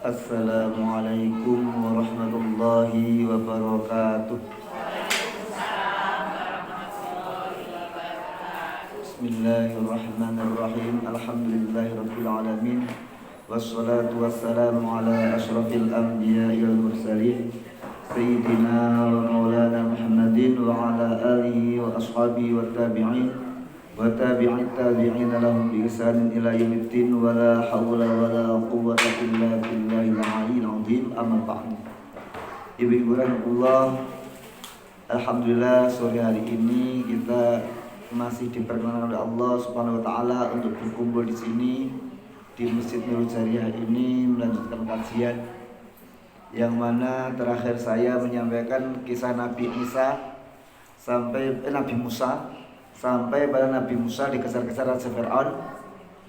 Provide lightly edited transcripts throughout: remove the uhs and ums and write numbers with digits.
Assalamualaikum warahmatullahi wabarakatuh. Bismillahirrahmanirrahim. Alhamdulillahirabbil alamin. Wassalatu wassalamu ala asyrafil anbiya'i wal mursalin sayyidina wa maulana Muhammadin wa ala alihi wa ashabihi wa tabi'in wa tabi'it tabi'in lahum bi ihsanin ila yaumiddin wa la haula wa la quwwata illa billahil aliyyil azim. Amma ba'du. Ibu-ibu rahmatullah, alhamdulillah sore hari ini kita masih diperkenankan oleh Allah Subhanahu wa taala untuk berkumpul di sini di Masjid Nurul Jariah ini melanjutkan kajian yang mana terakhir saya menyampaikan kisah Nabi Musa sampai pada Nabi Musa dikejar-kejar Raja Fir'aun,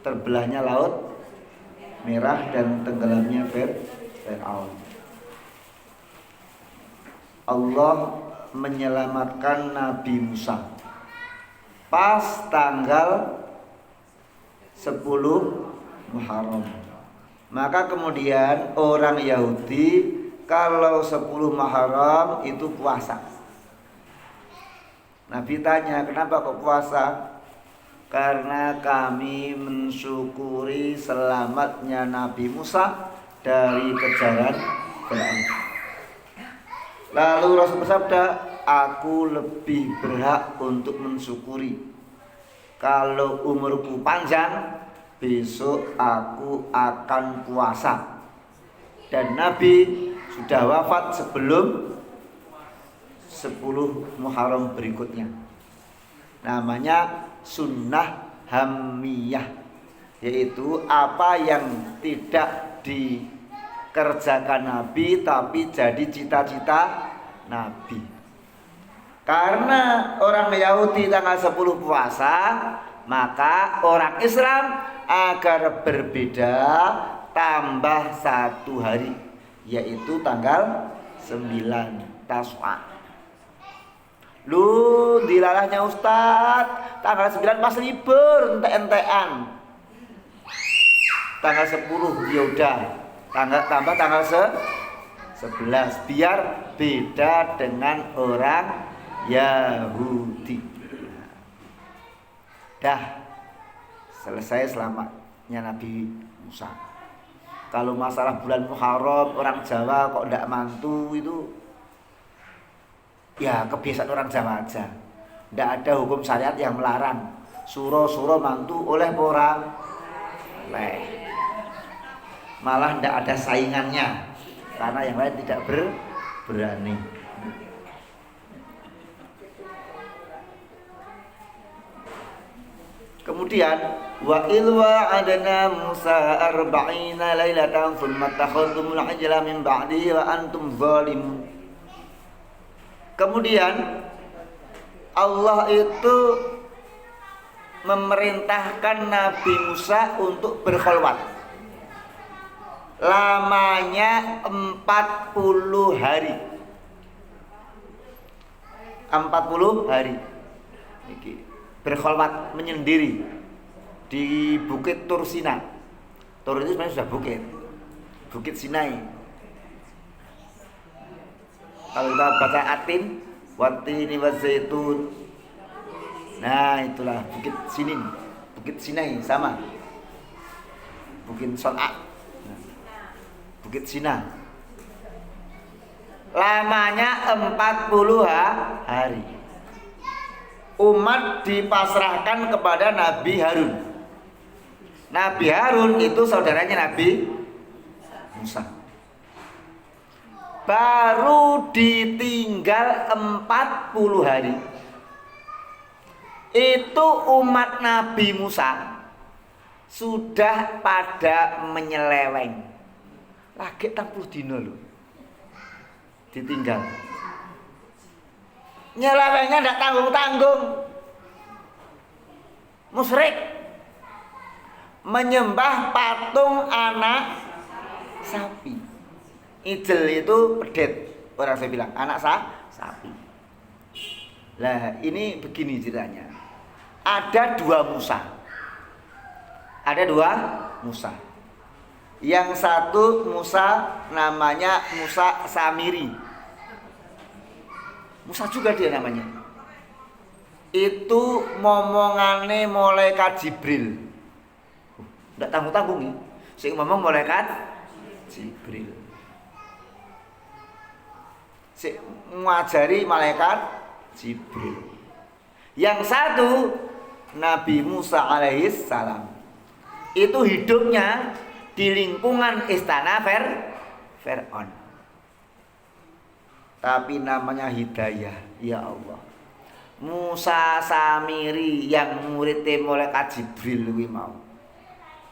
terbelahnya laut merah dan tenggelamnya Fir'aun. Allah menyelamatkan Nabi Musa pas tanggal 10 Muharram. Maka kemudian orang Yahudi kalau 10 Muharram itu puasa. Nabi tanya, kenapa kok puasa? Karena kami mensyukuri selamatnya Nabi Musa dari kejaran Fir'aun. Lalu Rasul bersabda, aku lebih berhak untuk mensyukuri. Kalau umurku panjang, besok aku akan puasa. Dan Nabi sudah wafat sebelum 10 Muharram berikutnya. Namanya sunnah hamiyah, yaitu apa yang tidak dikerjakan Nabi tapi jadi cita-cita Nabi. Karena orang Yahudi tanggal 10 puasa, maka orang Islam agar berbeda tambah 1 hari, yaitu tanggal 9 Tas'a. Lu dilalahnya Ustadz, tanggal 9 pas libur ente-entean. Tanggal 10 yaudah tambah tanggal 11 biar beda dengan orang Yahudi. Dah selesai selamatnya Nabi Musa. Kalau masalah bulan Muharram, orang Jawa kok ndak mantu itu ya kebiasaan orang Jawa aja. Ndak ada hukum syariat yang melarang suro-suro mantu oleh orang leh. Malah ndak ada saingannya karena yang lain tidak berani. Kemudian wa ilwa adana Musa arba'ina lailatan thumma takhadtumul ajla min ba'di wa antum zalimun. Kemudian Allah itu memerintahkan Nabi Musa untuk berkholwat. Lamanya 40 hari. 40 hari. Berkholwat menyendiri di Bukit Tur Sina. Tur itu sebenarnya sudah Bukit Sinai. Kalau kita baca Atin, Watini Wazaitun. Nah, itulah Bukit Sinai sama. Bukit Son'a. Bukit Sina. Lamanya 40 hari. Umat dipasrahkan kepada Nabi Harun. Nabi Harun itu saudaranya Nabi Musa. Baru ditinggal 40 hari, itu umat Nabi Musa sudah pada menyeleweng. Lagi 40 dino loh ditinggal. Nyelewengnya tidak tanggung-tanggung. Musyrik, menyembah patung anak sapi. Ijel itu pedet, orang saya bilang anak sapi. Lah ini begini ceritanya. Ada dua Musa. Yang satu Musa namanya Musa Samiri. Musa juga dia namanya. Itu momongane malaikat Jibril. Ndak tanggung-tanggung nih. Sing ngomong malaikat Jibril. Sing ngajari malaikat Jibril. Yang satu Nabi Musa alaihissalam salam. Itu hidupnya di lingkungan istana Fir'aun. Tapi namanya hidayah, ya Allah. Musa Samiri yang muridnya malaikat Jibril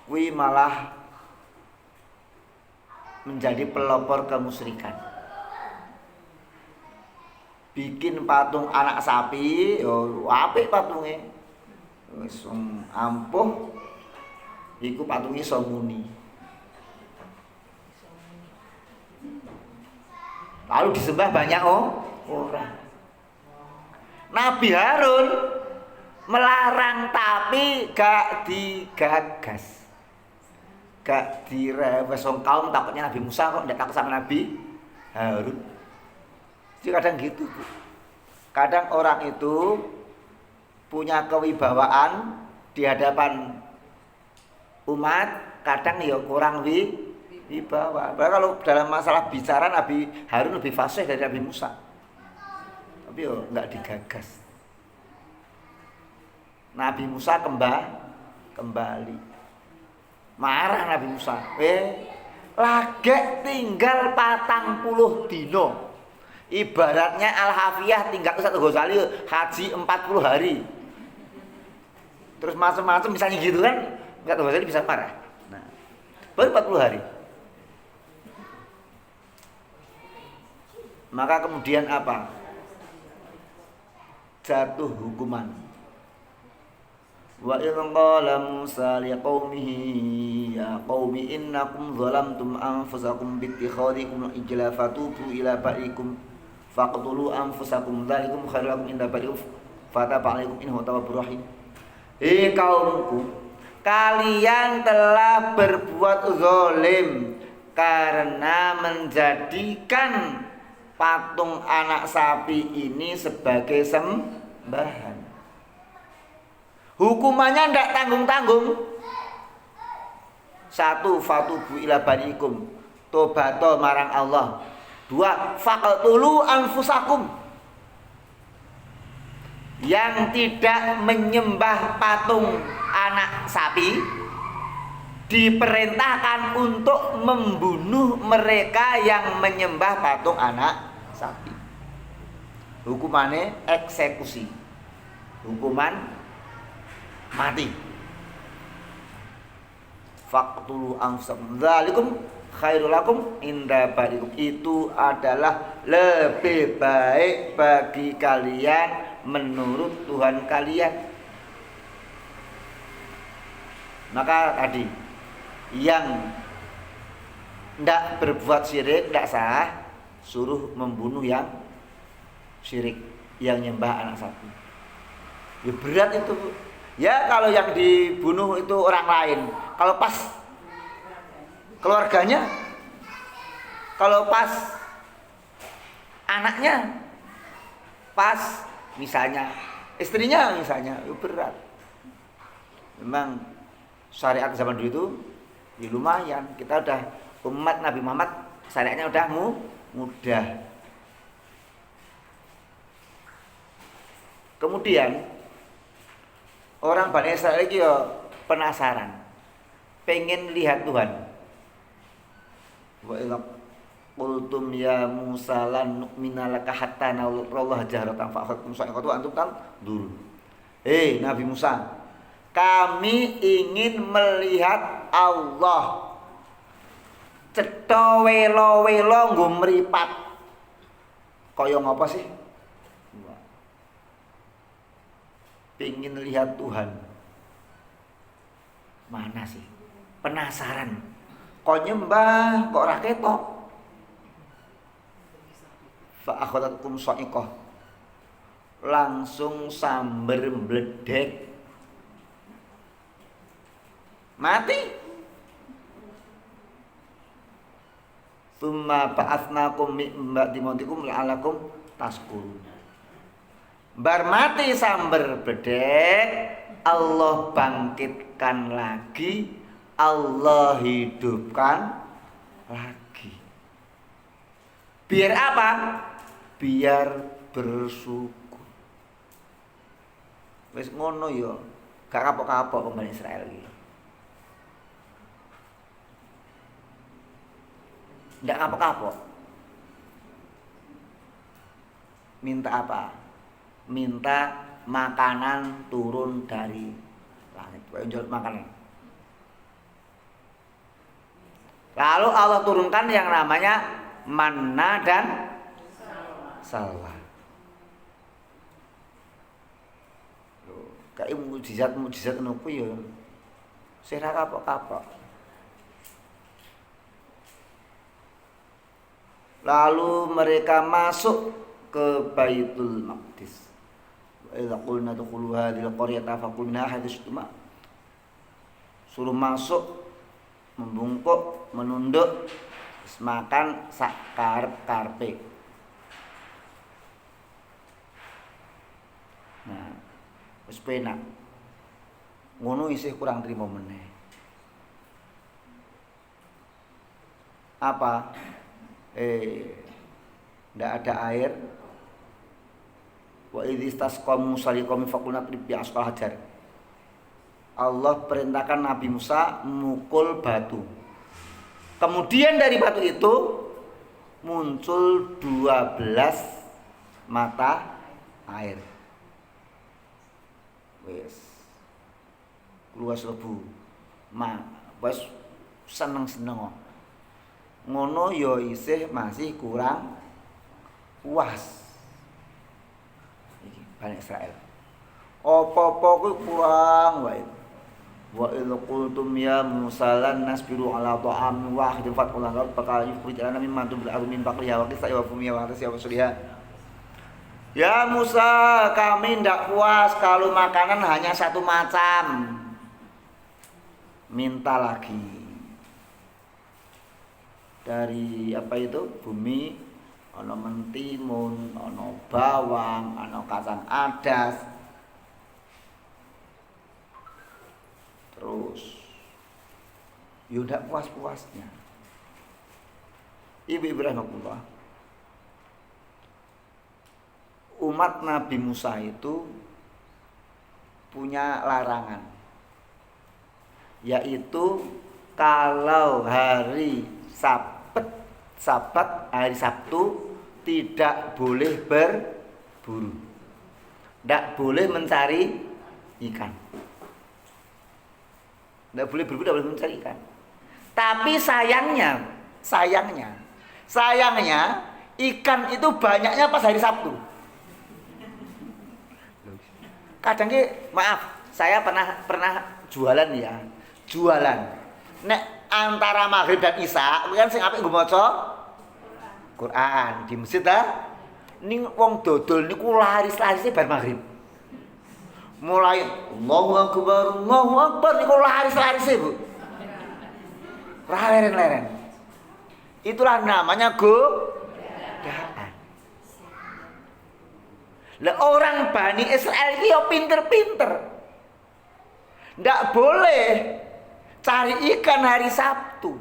kuwi malah menjadi pelopor kemusyrikan. Bikin patung anak sapi, yo apik patunge. Wis ampuh iku patunge iso muni. Lalu disembah banyak orang. Nabi Harun melarang tapi gak digagas, gak direwes. Kaum takutnya Nabi Musa kok ndak takut sama Nabi Harun. Jadi kadang gitu. Kadang orang itu punya kewibawaan di hadapan umat, kadang ya kurang wibawa. Bahkan kalau dalam masalah bicara Nabi Harun lebih fasih dari Nabi Musa. Tapi yo enggak digagas. Nabi Musa kembali. Marah Nabi Musa. Lagi tinggal 40 dino. Ibaratnya Al-Hafiyah tinggal Ustaz Ghazali haji 40 hari. Terus macam-macam misalnya gitu kan, Ustaz Ghazali bisa marah. Nah, baru 40 hari. Maka kemudian apa? Jatuh hukuman. Wa idh qala Musa liqaumihi ya qaumi innakum zalamtum anfusakum bittikhadikum ijla fatubu ila barikum faqtulu anfusakum dzalikum khairul lakum inda barikum fataba alaikum innahu tawwabur rahim. Kaumku, kalian telah berbuat zalim karena menjadikan patung anak sapi ini sebagai sembahan. Hukumannya tidak tanggung-tanggung. 1. Fatubu ila barikum, tobato marang Allah. 2. Faqtulu anfusakum, yang tidak menyembah patung anak sapi diperintahkan untuk membunuh mereka yang menyembah patung anak sapi. Hukumannya eksekusi, hukuman mati. Faqtulu anfusakum dzalikum khairul lakum inda barikum, itu adalah lebih baik bagi kalian menurut Tuhan kalian. Maka tadi yang tidak berbuat syirik tidak sah, suruh membunuh yang syirik, yang nyembah anak sapi. Ya berat itu. Ya kalau yang dibunuh itu orang lain, kalau pas keluarganya, kalau pas anaknya, pas misalnya istrinya misalnya, ya berat. Memang syariat zaman dulu itu ya lumayan. Kita udah umat Nabi Muhammad, syariatnya udah mudah. Kemudian orang Bani Israil itu ya penasaran, pengen lihat Tuhan. Wa idza qultum ya Musa lan nu'mina laka hatta narallaha jahratan fa akhadtum sa'iqatu antum tanzurun. Nabi Musa, kami ingin melihat Allah cetha welo-welo nggo mripat. Kaya ngapa sih? Pingin lihat Tuhan. Mana sih? Penasaran. Kok nyembah, kok ora ketok. Fa akhadhatkum sa'iqah. Langsung samber mbledek. Mati. Tsumma ba'atsnakum min ba'di mautikum la'allakum tashkurun. Bar mati sambar bedek, Allah bangkitkan lagi, Allah hidupkan lagi. Biar apa? Biar bersyukur. Wis ngono ya, gak kapok-kapok Bani Israel iki. Ndak kapok-kapok. Minta apa? Minta makanan turun dari langit. Jual makanan. Lalu Allah turunkan yang namanya manna dan salwa. Kayak mujizat nopo ya. Sira kapok-kapok. Lalu mereka masuk ke Baitul Maqdis. Wa idza qulna dukhulu hadhil qaryata faqul minha haditsuma. Suruh masuk, membungkuk, menunduk, makan sak karpe. Nah, wis penak. Ngono isih kurang trimo meneh. Apa? Ndak ada air. Wa idzistasqa Musa liqaumi faqulna idrib bi asqal hajar. Allah perintahkan Nabi Musa memukul batu. Kemudian dari batu itu muncul 12 mata air. Wes luas lebu. Wes seneng-seneng. Ngono ya isih masih kurang puas. Iki Bani Israel. Apa-apa kuwi kurang wae. Wa idz qultum ya Musa lan nasbiru ala ta'am wahidin faqul lana rabbaka yukhrij lana mimma tunbitu al-ardu min baqliha wa qithaiha wa fumiha wa tasya wa suliha. Ya Musa, kami tidak puas kalau makanan hanya satu macam. Minta lagi. Dari apa itu? Bumi, ono mentimun, ono bawang, ono kacang adas. Terus yudak puas-puasnya. Ibu rahmatullah. Umat Nabi Musa itu punya larangan, yaitu kalau hari Sabat hari Sabtu tidak boleh berburu, tidak boleh mencari ikan, tidak boleh berburu, tidak boleh mencari ikan. Tapi sayangnya ikan itu banyaknya pas hari Sabtu. Kadang maaf, saya pernah jualan ya, nek antara maghrib dan isya kan sing apik nggo maca Quran di masjid ta. Ning wong dodol niku laris-larise bar maghrib. Mulai Allahu Akbar niku laris-larise, Bu. Leren-leren. Itulah namanya godaan. Lah orang Bani Israel iki yo pinter-pinter. Ndak boleh cari ikan hari Sabtu.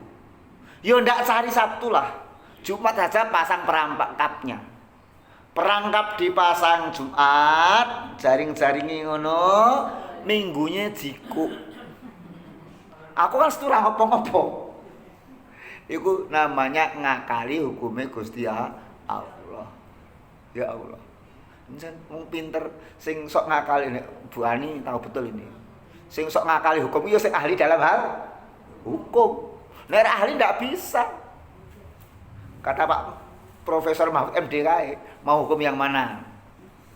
Yo ndak cari Sabtu lah. Jumat saja pasang perangkapnya. Perangkap dipasang Jumat, jaring-jaringi ngono, minggunya jikuk. Aku kan seturah ngopo-ngopo. Iku namanya ngakali hukumnya Gusti Allah. Ya Allah. Jan wong pinter sing sok ngakali nek Bu Ani tahu betul ini. Sing sok ngakali hukum itu sing ahli dalam hal hukum. Nek ahli ndak bisa. Kata Pak Profesor Mahfud MD kae, mau hukum yang mana?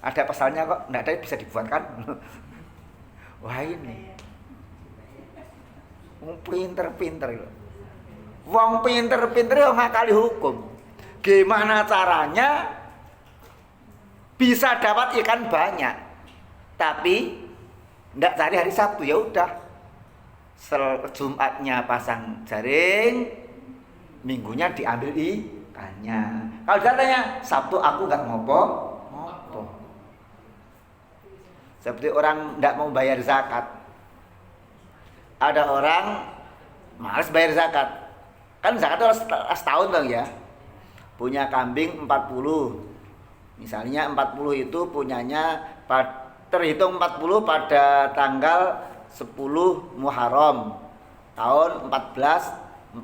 Ada pasalnya kok, ndak ada bisa dibuatkan. Wah ini. Wong pinter-pinter lho. Wong pinter-pinter yo ngakali hukum. Gimana caranya bisa dapat ikan banyak? Tapi ndak cari hari Sabtu, ya udah. Jumatnya pasang jaring, Minggunya diambil ikannya. Kalau katanya Sabtu aku nggak ngopo. Seperti orang tidak mau bayar zakat. Ada orang malas bayar zakat. Kan zakat itu harus setahun dong ya. Punya kambing 40. Misalnya 40 itu punyanya terhitung 40 pada tanggal 10 Muharram tahun 1444.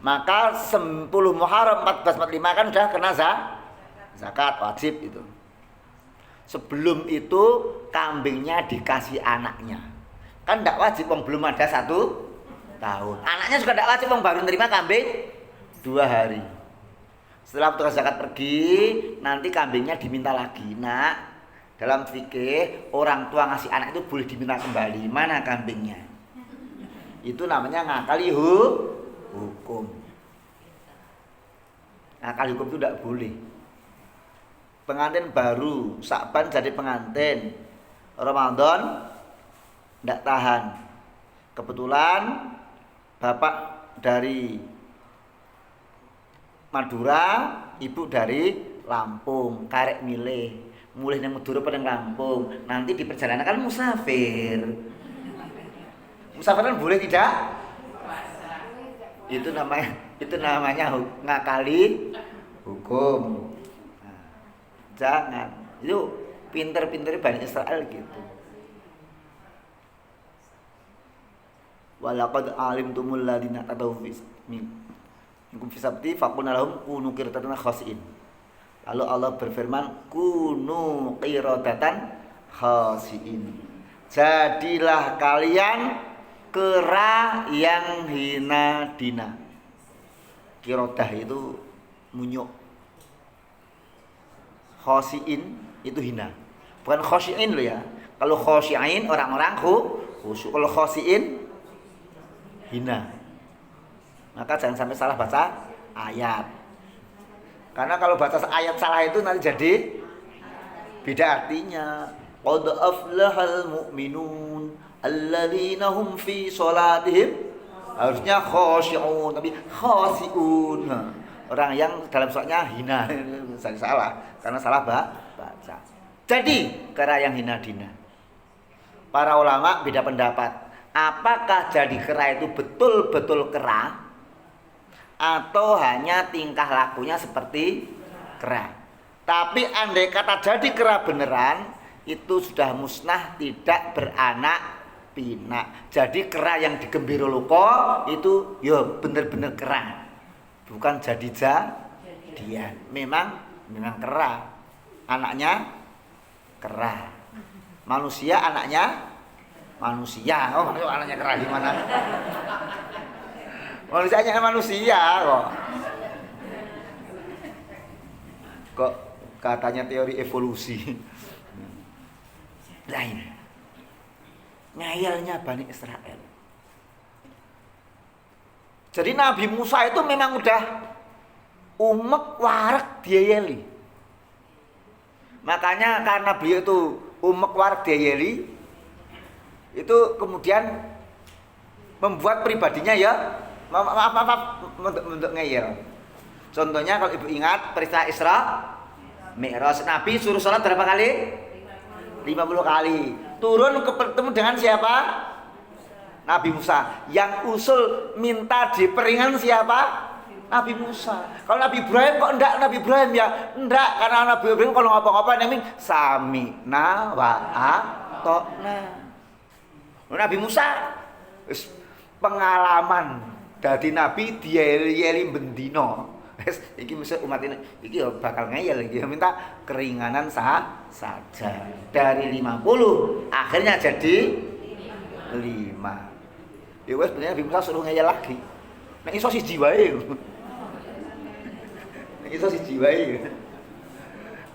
Maka 10 Muharram 1445 kan sudah kena zakat wajib itu. Sebelum itu kambingnya dikasih anaknya. Kan tidak wajib, belum ada 1 tahun. Anaknya juga tidak wajib, baru menerima kambing 2 hari. Setelah petugas zakat pergi, nanti kambingnya diminta lagi. Nah, dalam fikih orang tua ngasih anak itu boleh diminta kembali. Mana kambingnya? Itu namanya ngakali hukum. Ngakali hukum itu tidak boleh. Pengantin baru, Sya'ban jadi pengantin, Ramadan tidak tahan. Kebetulan bapak dari Madura, ibu dari Lampung, karek milih mulih yang Madura pada Lampung. Nanti di perjalanan kan musafir. Musafir kan boleh tidak? Itu namanya ngakali hukum. Jangan, itu pinter-pinternya Bani Israel gitu. Walaqad alimtumul ladina tadaw minkum fi sabti faqulna lahum kunu qiradatan khasiin. Lalu Allah berfirman, kunu qiradatan khasiin. Jadilah kalian kera yang hina dina. Qiradah itu munyuk. Khosiin itu hina. Bukan khosiin loh ya. Kalau khosiin orang-orang khusyuk. Kalau khosiin hina. Maka jangan sampai salah baca ayat. Karena kalau baca ayat salah itu nanti jadi beda artinya. Qad aflahal mu'minun alladzina hum fi sholatihim, harusnya khosyi'un tapi khosiun. Orang yang dalam sholatnya hina, salah karena salah baca. Jadi kera yang hina dina. Para ulama beda pendapat. Apakah jadi kera itu betul-betul kera atau hanya tingkah lakunya seperti kera? Tapi andai kata jadi kera beneran, itu sudah musnah, tidak beranak pinak. Jadi kera yang digembiroloko itu ya bener-bener kera. Bukan jadi jadian. Memang kera. Anaknya kera. Manusia anaknya manusia. Oh, anaknya kera gimana? Manusianya manusia kok. Kok katanya teori evolusi. Lain. Ngayalnya Bani Israel. Jadi Nabi Musa itu memang udah umek warak diayeli. Makanya karena beliau itu umek warak diayeli, itu kemudian membuat pribadinya ya maaf untuk ngeyel. Contohnya kalau ibu ingat peristiwa Isra Mi'raj, Nabi suruh sholat berapa kali? 50 kali. Turun ketemu dengan siapa? Nabi Musa. Yang usul minta diperingan siapa? Nabi Musa. Kalau Nabi Ibrahim kok enggak Nabi Ibrahim ya? Enggak, karena Nabi Ibrahim kalau ngapa-ngapa namanya sami'na wa ata'na. Nabi Musa pengalaman dari Nabi dieli bendino. Iki mesti umat ini iki bakal ngeyel iki minta keringanan saja. Dari 50 akhirnya jadi 5. Ya wes sebenarnya Nabi Musa suruh ngeyel lagi. Nek iso siji wae. Nek iso siji wae.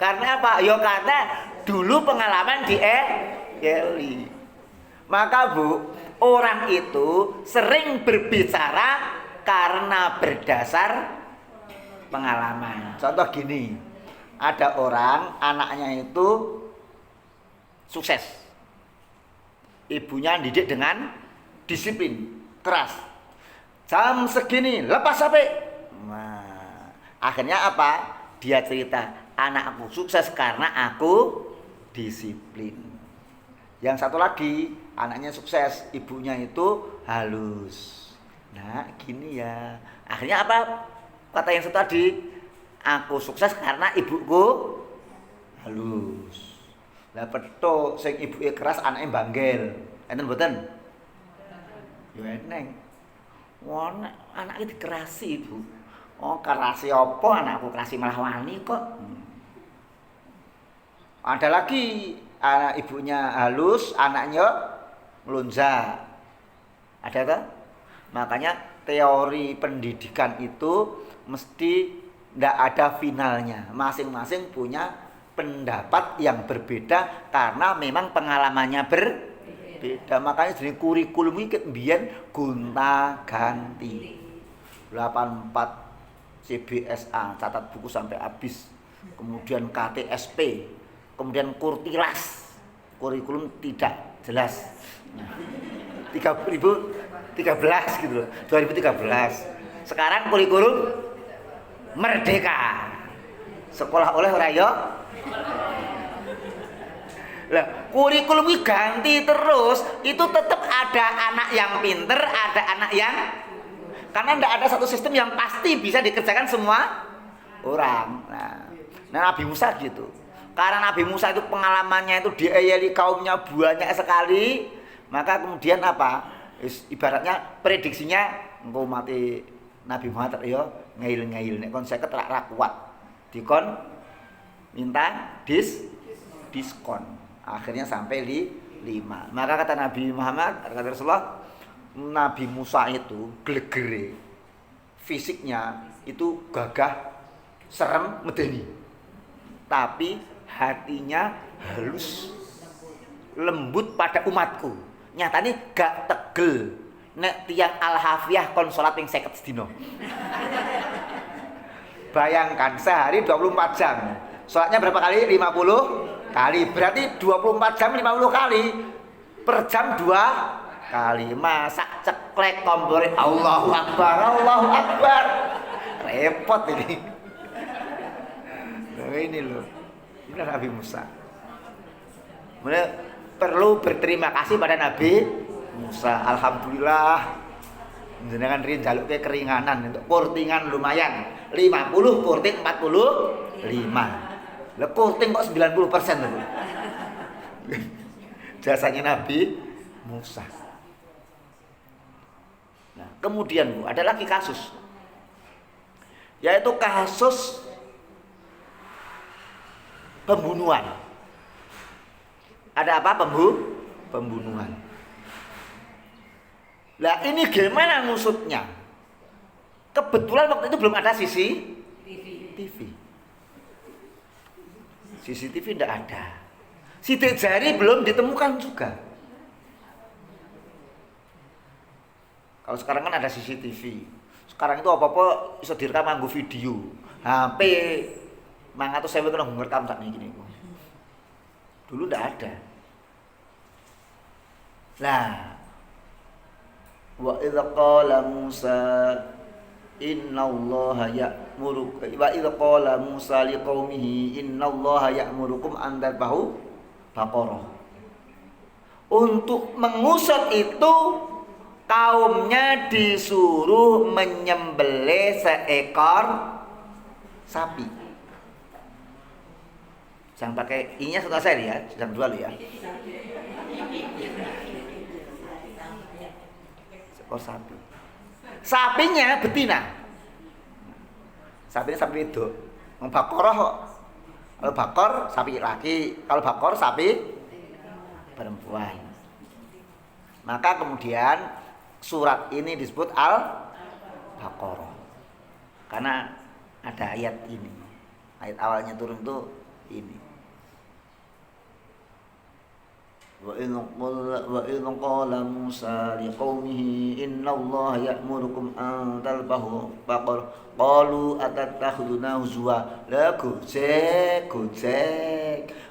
Karena apa? Ya karena dulu pengalaman di Eli. Maka Bu, orang itu sering berbicara karena berdasar pengalaman. Contoh gini, ada orang anaknya itu sukses. Ibunya didik dengan disiplin, keras. jam segini lepas HP. Nah, akhirnya apa? Dia cerita, anakku sukses karena aku disiplin. Yang satu lagi, anaknya sukses, ibunya itu halus. Nah, gini ya. Akhirnya apa? Kata yang satu tadi, aku sukses karena ibuku halus. Lah petuk sing ibuke keras anake banggel. Enten mboten? Yo eneng. Wah, anake dikerasi, Ibu. Oh, kerasi apa anakku kerasi malah wani kok. Ada lagi anak ibunya halus, anaknya melonjak. Ada tak? Makanya teori pendidikan itu mesti tidak ada finalnya. Masing-masing punya pendapat yang berbeda karena memang pengalamannya berbeda. Makanya jadi kurikulum ini kemudian gonta-ganti. 84 CBSA, catat buku sampai habis. Kemudian KTSP, kemudian Kurtilas, kurikulum tidak jelas. 2013 gitu loh, 2013. Sekarang kurikulum merdeka. Sekolah oleh Rayo. Lah, kurikulum ini ganti terus, itu tetap ada anak yang pinter, ada anak yang, karena tidak ada satu sistem yang pasti bisa dikerjakan semua orang. Nah, Nabi Musa gitu. Karena Nabi Musa itu pengalamannya itu diayali kaumnya banyak sekali, maka kemudian apa? Ibaratnya prediksinya engkau mati Nabi Muhammad ya ngail-ngail nek kon 50 ra kuat. Dikon minta diskon. Akhirnya sampai 5. Maka kata Nabi Muhammad, kata Rasulullah, Nabi Musa itu glegere, fisiknya itu gagah, serem, medeni, tapi hatinya halus, lembut pada umatku. Nyatanya gak tegel nek tiang al-hafiyah kon salat ping 50 sedina. Bayangkan sehari 24 jam, salatnya berapa kali? 50 kali, berarti 24 jam 50 kali, per jam 2 kali. Masak ceklek kompor Allahu Akbar, Allahu Akbar. Repot ini. Nah, ini loh. Ini Nabi Musa. Mulai perlu berterima kasih pada Nabi Musa. Alhamdulillah. Jenengan rin jaluke keringanan untuk kurtingan lumayan. 50 kurting 45. Lah kurting kok 90% loh. Jasanya Nabi Musa. Nah, kemudian Bu, ada lagi kasus, yaitu kasus pembunuhan. Ada apa? Pembunuhan. Lah ini gimana ngusutnya? Kebetulan waktu itu belum ada CCTV. CCTV tidak ada. Sidik jari belum ditemukan juga. Kalau sekarang kan ada CCTV. Sekarang itu apa-apa bisa direkam nganggo video. HP 500.000 kena ngerekam sak niki niku. Dulu ndak ada. Lah, wa idza qala Musa innallaha ya'murukum wa idza qala Musa liqaumihi innallaha ya'murukum an tadbahu baqarah. Untuk mengusut itu kaumnya disuruh menyembelih seekor sapi. Jangan pakai inya setelah saya ya, jangan dua ya. Seekor sapi. Sapinya betina. Sapinya sapi itu. Bakoroh kok. Kalau bakor sapi laki, kalau bakor sapi perempuan. Maka kemudian surat ini disebut Al-Baqarah karena ada ayat ini. Ayat awalnya turun itu ini. Wa idh qala Musa liqaumihi innallaha ya'murukum an tadhbahu baqarah qalu atattakhuduna huzwa. Lah gojek.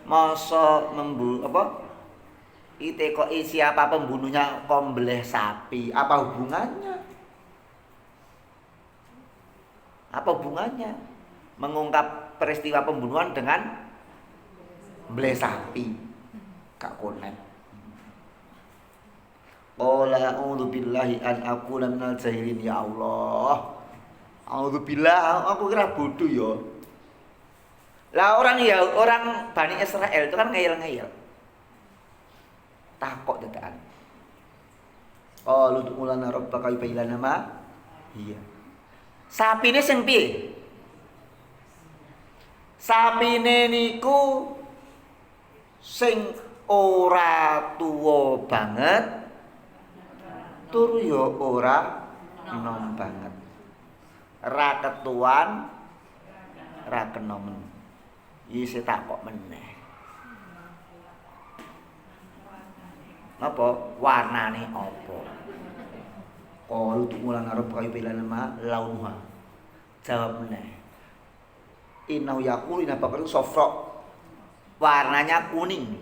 Masa siapa pembunuhnya kok mbeleh sapi? Apa hubungannya? Apa hubungannya mengungkap peristiwa pembunuhan dengan beli sapi? Gak konek. Qala a'udzubillahi an aqula minal jahilin. Ya Allah, a'udzubillah, aku kira bodoh ya. Lah orang Bani Israel itu kan ngeyel-ngeyel. Takok dadakan. Qalu ud'ulana rabbaka yubayyin lana ma iya. Sapine sing piye? Sapine niku sing ora tuwa banget, tur yo ora enom banget. Ra ketuan, ra kenomen. Iki takok meneh. Napa? Warnane apa? Qalu tumulan arep kayu pilana ma launuha. Jawab meneh. Inau yaqulu inna bakal sofra. Warnanya kuning.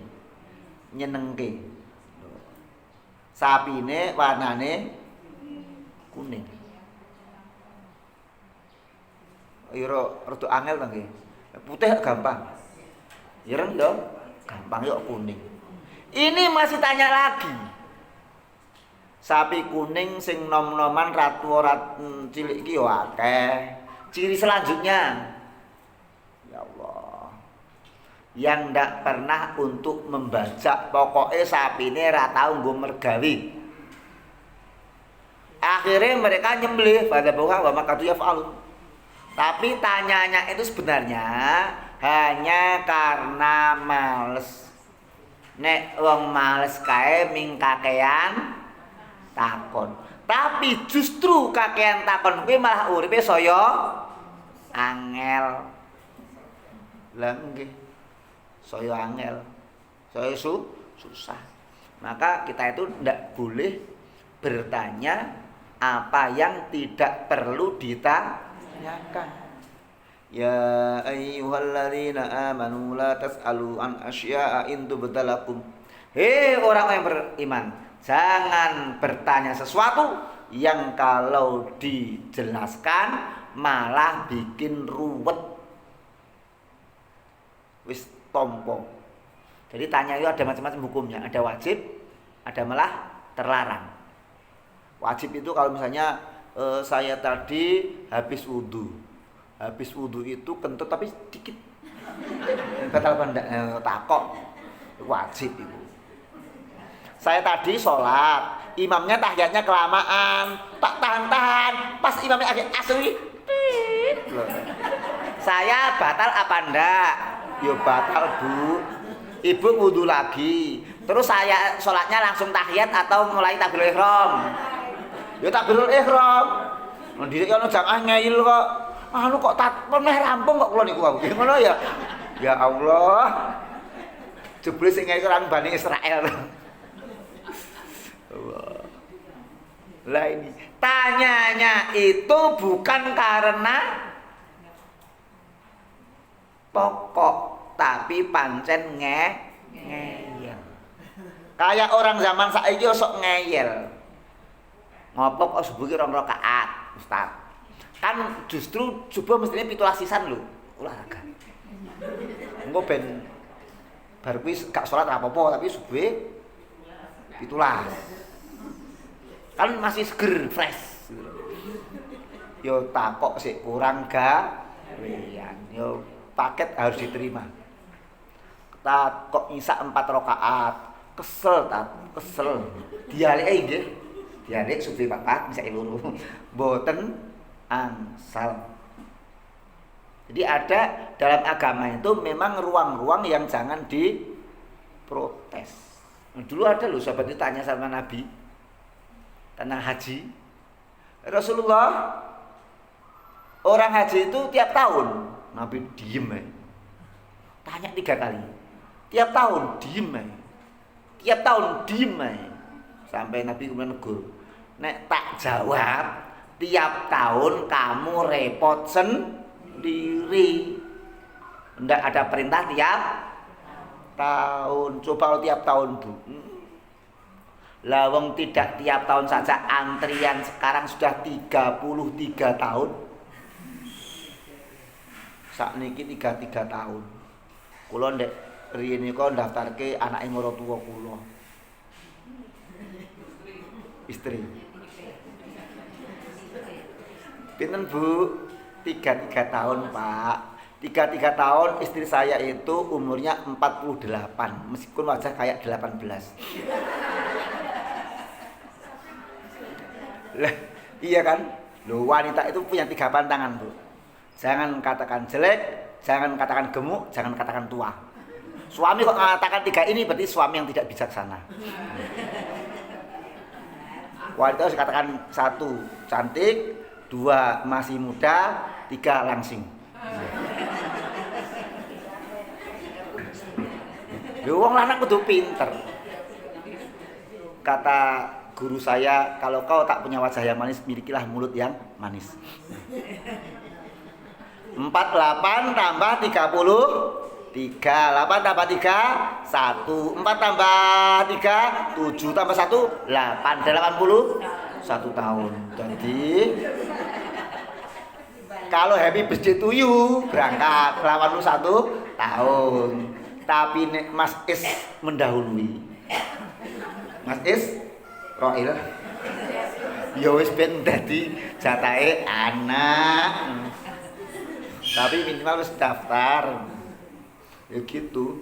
Nyenengke. Sapine warnane kuning. Ira rada angel ta nggih. Putih gampang. Ireng yo gampang yo kuning. Ini masih tanya lagi. Sapi kuning sing nom-noman ratu ora cilik iki yo akeh. Ciri selanjutnya, ya Allah, yang ndak pernah untuk membajak, pokoknya sapine ra tau nggo mergawi. Akhirnya mereka nyembelih pada bahwa maka tu yaf'alun. Tapi tanyanya itu sebenarnya hanya karena males. Nek wong males kae ming kakean takon. Tapi justru kakean takon kuwi malah uripe saya angel. Lah nggih. Saya angel. Saya susah. Maka kita itu ndak boleh bertanya apa yang tidak perlu ditanyakan. Ya ayyuhalladzina amanu la tas'alu an asya'a in tubtalakum. Hei orang yang beriman, jangan bertanya sesuatu yang kalau dijelaskan malah bikin ruwet. Wis tompo. Jadi tanya itu ada macam-macam hukumnya, ada wajib, ada malah terlarang. Wajib itu kalau misalnya saya tadi habis wudu. Habis wudu itu kentut tapi sedikit. Batal pendak takok. Wajib itu. Saya tadi sholat, imamnya tahiyatnya kelamaan, tak tahan-tahan, pas imamnya agak asli. Saya batal apa ndak? Yo batal, Bu. Ibu wudu lagi. Terus saya sholatnya langsung tahiyat atau mulai takbirul ihram? Yo takbirul ihram. Ndik ono jamaah ngeyel kok. Anu kok meneh rampung kok kula niku wae. Ngono ya. Ya Allah. Jebule sing ngeyel orang Bani Israel. Allah. Lah ini tanyanya itu bukan karena pokok tapi pancen ngeyel. Kayak orang zaman saiki sok ngeyel. Ngopo kok subuh ki 2 rakaat, Ustaz? Kan justru subuh mestinya 17 sisan lho, olahraga. Engko ben bar kuwi gak salat apa-apa tapi subuh 17. Kan masih seger, fresh. Yo takok sik kurang gawean. Yo paket harus diterima. Takok isa 4 rakaat. Kesel. Dialeke nggih. Dialek subuh 4 bisa loro. Mboten angsal. Jadi ada dalam agama itu memang ruang-ruang yang jangan diprotes. Dulu ada loh sahabat itu tanya sama Nabi tentang haji. Rasulullah, orang haji itu tiap tahun. Nabi diem ya. Tanya 3 kali. Tiap tahun diem ya. Tiap tahun diem ya. Sampai Nabi kemudian negur. Nek tak jawab, tiap tahun kamu repot sendiri. Ndak ada perintah tiap tahun. Coba kalau tiap tahun, Bu. Lawang tidak tiap tahun saja, antrian sekarang sudah 33 tahun. sakniki 33 tahun. Kula ndek riyen niku ndaftarke anake maratuwa kula. Istri. Pinten Bu? 33 tahun, Pak. 33 tahun istri saya itu umurnya 48, meskipun wajah kayak 18. Lah, iya kan? Loh, wanita itu punya 3 pantangan, Bu. Jangan katakan jelek, jangan katakan gemuk, jangan katakan tua. Suami kok mengatakan 3 ini berarti suami yang tidak bijaksana. Wanita harus katakan 1 cantik, 2 masih muda, 3 langsing. Lho wong lanang kudu pinter. Kata guru saya, kalau kau tak punya wajah yang manis, milikilah mulut yang manis. 48 tambah 30, 3, 8 tambah 3, 1, 4 tambah 3, 7 tambah 1, 8, 81 tahun. Jadi kalau happy birthday to you, berangkat 81 tahun. Tapi Mas Is mendahului. Mas Is Roil ya wis ben dadi jatahe anak. Tapi minimal harus daftar. Ya gitu.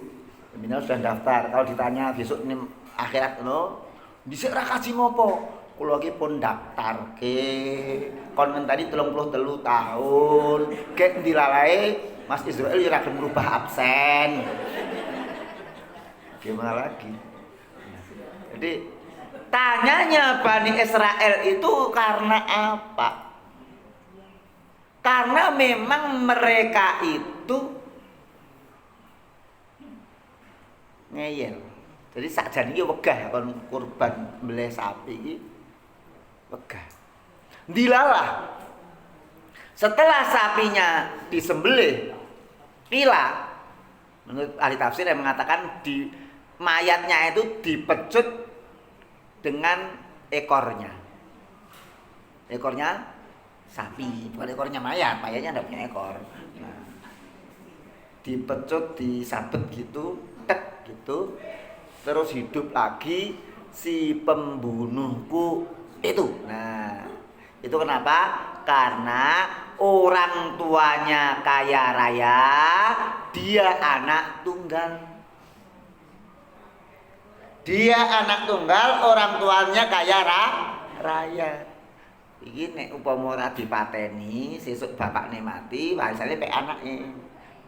Minimal sudah daftar. Kalau ditanya besok ini akhirat no, dhisik ra kaji ngopo? Kula iki pun daftarke. Kon ngenteni 33 tahun. Kek dilalae Mas Israel ya ora merubah absen. Gimana lagi? Jadi tanyanya Bani Israel itu karena apa? Karena memang mereka itu ngeyel. Jadi sakjane iki wegah kon kurban mbelih sapi iki wegah. Dilalah. Setelah sapinya disembelih, pila menurut ahli tafsir yang mengatakan di mayatnya itu dipecut dengan ekornya. Ekornya sapi, bukan ekornya mayat, mayatnya enggak punya ekor. Nah, dipecut, disabet gitu, tek gitu, terus hidup lagi si pembunuhku itu. Nah, itu kenapa? Karena orang tuanya kaya raya, dia anak tunggal. Dia anak tunggal, orang tuanya kaya raya. Iki nek upama ora dipateni, sesuk bapakne mati, warisane pek anake.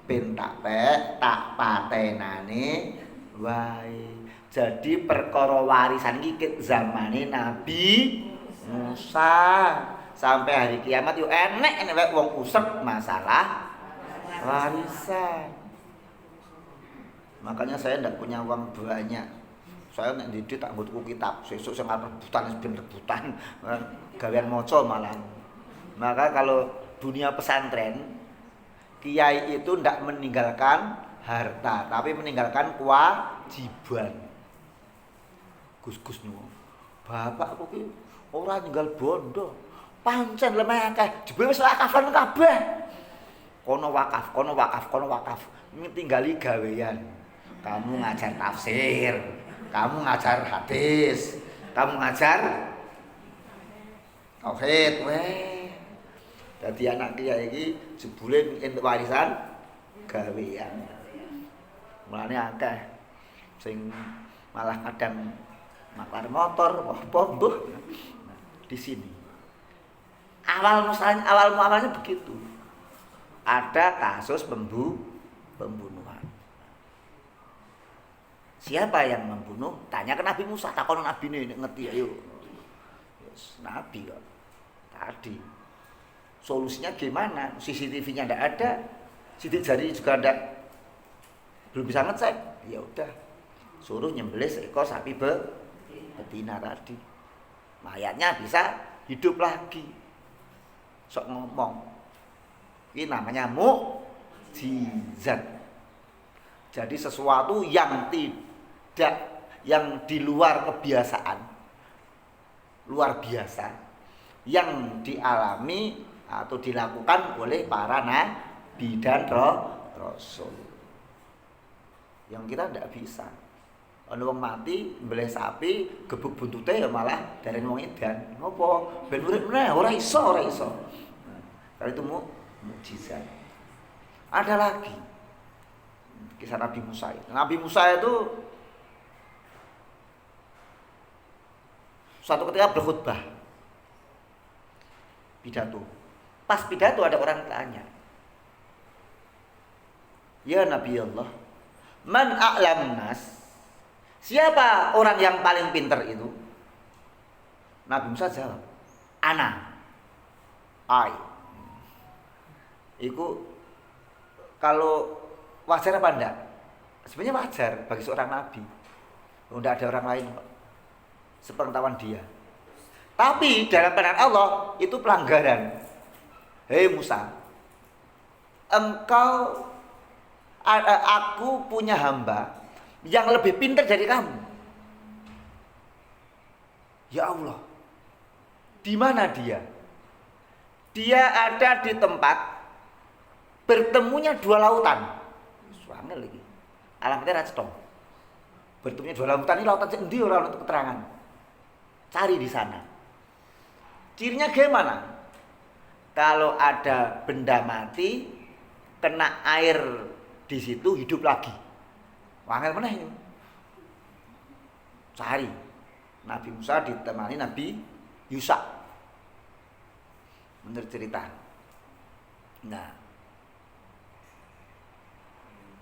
Ben tak patenane wae. Jadi perkara warisan iki zamane Nabi Musa. Sampai hari kiamat yo enek wae wong usep masalah warisan. Makanya saya ndak punya uang banyak. Saya nek ndidi tak mbok tuku kitab, sesuk sing arep rebutan ben rebutan. Gawean maca malah. Maka kalau dunia pesantren, kiai itu ndak meninggalkan harta, tapi meninggalkan kewajiban. Gus-gus niku. Bapak kok ki ora ninggal bondo. Pancen lemah akeh, jebule wis wakafan kabeh. Kono wakaf, kono wakaf, kono wakaf. Tinggali gawean. Kamu ngajar tafsir, kamu ngajar hadis, kamu ngajar tauhid, weh. Dadi anak kiai iki jebule entuk warisan gawean. Mulane akeh sing malah kadang maklar motor, apa mbuh. Di sini. Awalnya begitu. Ada kasus pembunuhan. Siapa yang membunuh? Tanya ke Nabi Musa, takon Nabi ini ngerti ayo. Yes, Nabi kok. Tadi. Solusinya gimana? CCTV-nya enggak ada. Sidik jari juga enggak, belum bisa ngecek. Ya udah. Suruh nyembelih seekor sapi betina tadi. Mayatnya bisa hidup lagi. Sok ngomong. Ini namanya mukjizat. Jadi sesuatu yang yang di luar kebiasaan, luar biasa, yang dialami atau dilakukan oleh para nabi dan rasul. Yang kita tidak bisa. Ana wong mati mbeleh sapi gebuk buntute ya malah darene wong edan. Ngopo? Ben urip meneh ora iso. Kalau itu mukjizat. Ada lagi kisah Nabi Musa. Nabi Musa itu suatu ketika berkhutbah, pidato. Pas pidato ada orang tanya, ya Nabi Allah, man a'lam nas? Siapa orang yang paling pintar itu? Nabi Musa jawab, ana. I. Itu kalau wajar apa enggak? Sebenarnya wajar bagi seorang nabi. Tidak ada orang lain kok. Sepengetahuan dia. Tapi dalam pandangan Allah itu pelanggaran. Hei Musa, aku punya hamba yang lebih pintar dari kamu. Ya Allah, di mana dia? Dia ada di tempat bertemunya dua lautan. Suangel lagi. Alamatnya ra cetha. Bertemunya dua lautan ini lautan endi ora untuk keterangan. Cari di sana. Cirinya gimana? Kalau ada benda mati kena air di situ hidup lagi. Wangel meneh ini. Cari. Nabi Musa ditemani Nabi Yusa. Menurut cerita. Nah,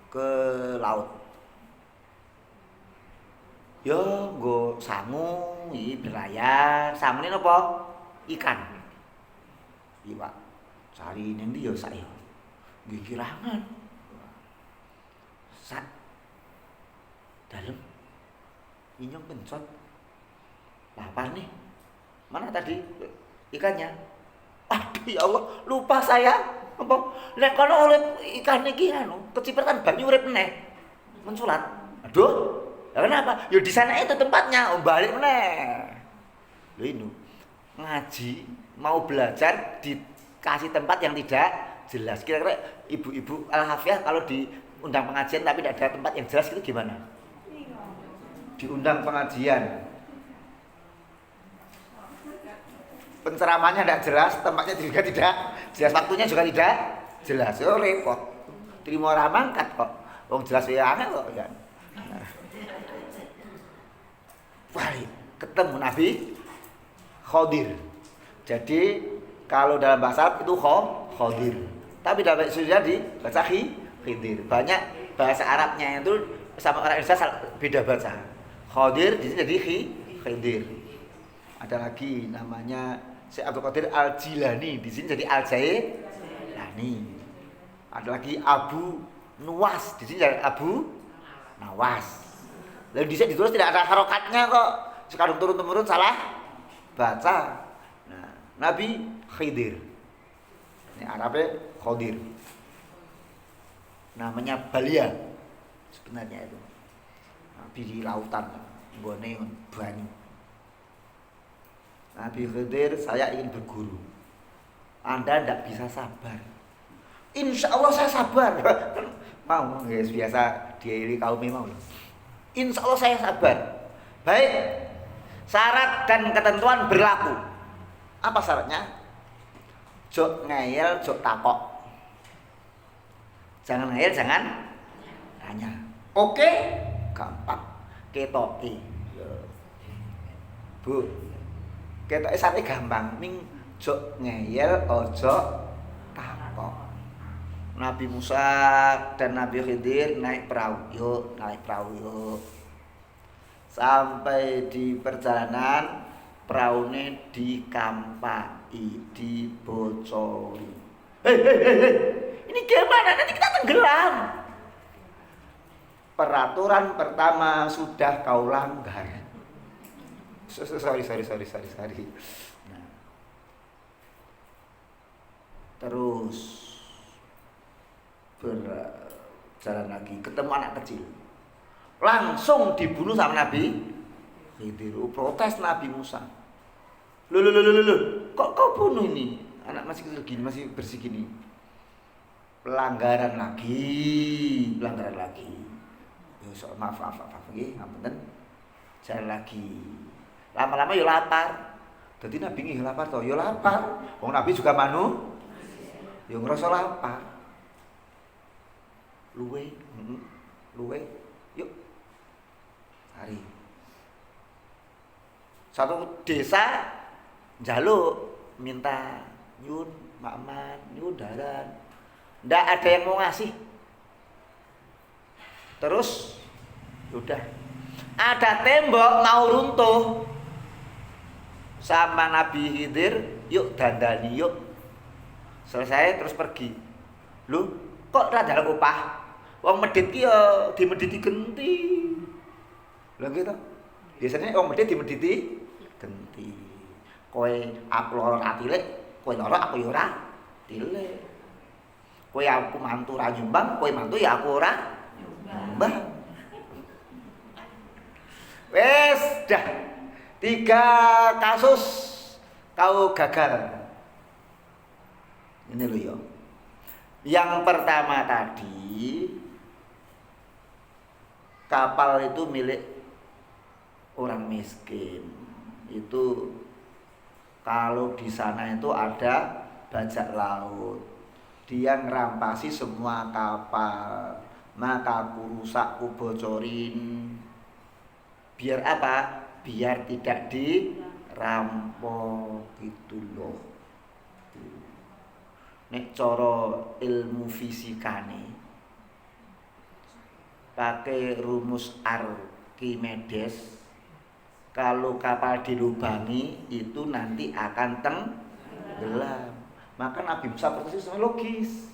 ke laut. Yo nggo sangu iki berlayar. Sangu ini apa? Ikan. Iwak. Cari ning ndi yo saya. Nggih kirangan. Sak dalem. Inyong pencot. Lapar nih. Mana tadi ikannya? Aduh ya Allah, lupa saya. Apa? Nek kono urip ikan iki anu, kecipratan banyu urip meneh. Mensulat. Aduh. Ya kenapa? Ya di sana itu tempatnya, balik meneh. Lho ini ngaji, mau belajar dikasih tempat yang tidak jelas. Kira-kira ibu-ibu Al-Hafiyah kalau diundang pengajian tapi tidak ada tempat yang jelas itu gimana? Diundang pengajian. Penceramahnya tidak jelas, tempatnya juga tidak jelas, waktunya juga tidak jelas. Oh repot. Terima orang mangkat kok. Wong jelas ya angel kok ya. Wah, ketemu Nabi Khodir. Jadi kalau dalam bahasa Arab itu Khodir. Tapi dalam bahasa Indonesia dibaca Khidir. Banyak bahasa Arabnya itu sama orang Indonesia beda baca. Khodir di sini jadi Khidir. Ada lagi namanya Syekh Abdul Qadir Al-Jilani, di sini jadi Al-Jailani. Ada lagi Abu Nuwas, di sini jadi Abu Nawas. Lalu di sini ditulis tidak ada harokatnya kok. Sekarang turun-temurun salah baca. Nah, Nabi Khidir. Ini Arabnya Khodir. Namanya Balia sebenarnya itu. Nabi di lautan, bone banyu. Nabi Khidir, saya ingin berguru. Anda tidak bisa sabar. Insya Allah saya sabar. Mau guys, biasa diairi kaum mau. Insya Allah saya sabar. Baik. Syarat dan ketentuan berlaku. Apa syaratnya? Jok ngeyel, jok takok. Jangan ngeyel, jangan tanya. Oke, gampang. Ketoki. Bu, ketoki syaratnya gampang. Ning jok ngeyel, ojo takok. Nabi Musa dan Nabi Khidir naik perahu. Yuk, naik perahu yuk. Sampai di perjalanan perahunya dikampai, dibocori. Hei, ini gimana? Nanti kita tenggelam. Peraturan pertama sudah kau langgar. Sorry. Nah. Terus berjalan lagi, ketemu anak kecil. Langsung dibunuh sama Nabi Khidir. Protes Nabi Musa. Loh. Kok kau bunuh ini? Anak masih kecil gini, masih bersih gini. pelanggaran lagi. Yo sok maaf nggih, ngapunten. Jalan lagi. Lama-lama yo lapar. Dadi Nabi nggih lapar to, yo lapar. Wong Nabi juga yo ngrasa lapar. Luwe, yuk. Hari. Satu desa njaluk minta nyun makman, nyun daran. Ndak ada yang mau ngasih. Terus udah ada tembok mau runtuh sama Nabi Khidir, yuk dandani yuk. Selesai terus pergi. Lu kok ra njaluk upah? Wong medhit ki ya dimedhiti genti. Lha gitu. Biasanya wong medhit dimedhiti genti. Kowe aku lara atilik, kowe lara aku ya ora tilik. Kowe aku mantu ra nyumbang, kowe mantu ya aku ora nyumbang. Wes dah 3 kasus kau gagal. Ini loh ya. Yang pertama tadi kapal itu milik orang miskin. Itu kalau di sana itu ada bajak laut. Dia ngerampasi semua kapal. Maka aku rusak, aku bocorin. Biar apa? Biar tidak dirampok gitu loh. Nek cara ilmu fisikane pakai rumus Archimedes, kalau kapal dilubangi itu nanti akan tenggelam. Maka Nabi Musa berarti semuanya logis.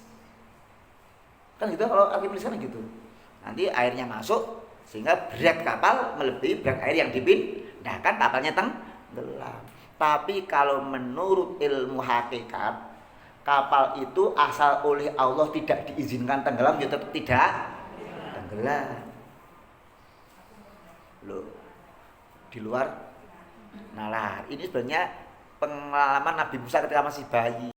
Kan gitu kalau Archimedes kan gitu. Nanti airnya masuk sehingga berat kapal melebihi berat air yang dipindahkan, kapalnya tenggelam. Tapi kalau menurut ilmu hakikat, kapal itu asal oleh Allah tidak diizinkan tenggelam, ya tetap tidak tenggelam. Loh, di luar nalar. Ini sebenarnya pengalaman Nabi Musa ketika masih bayi.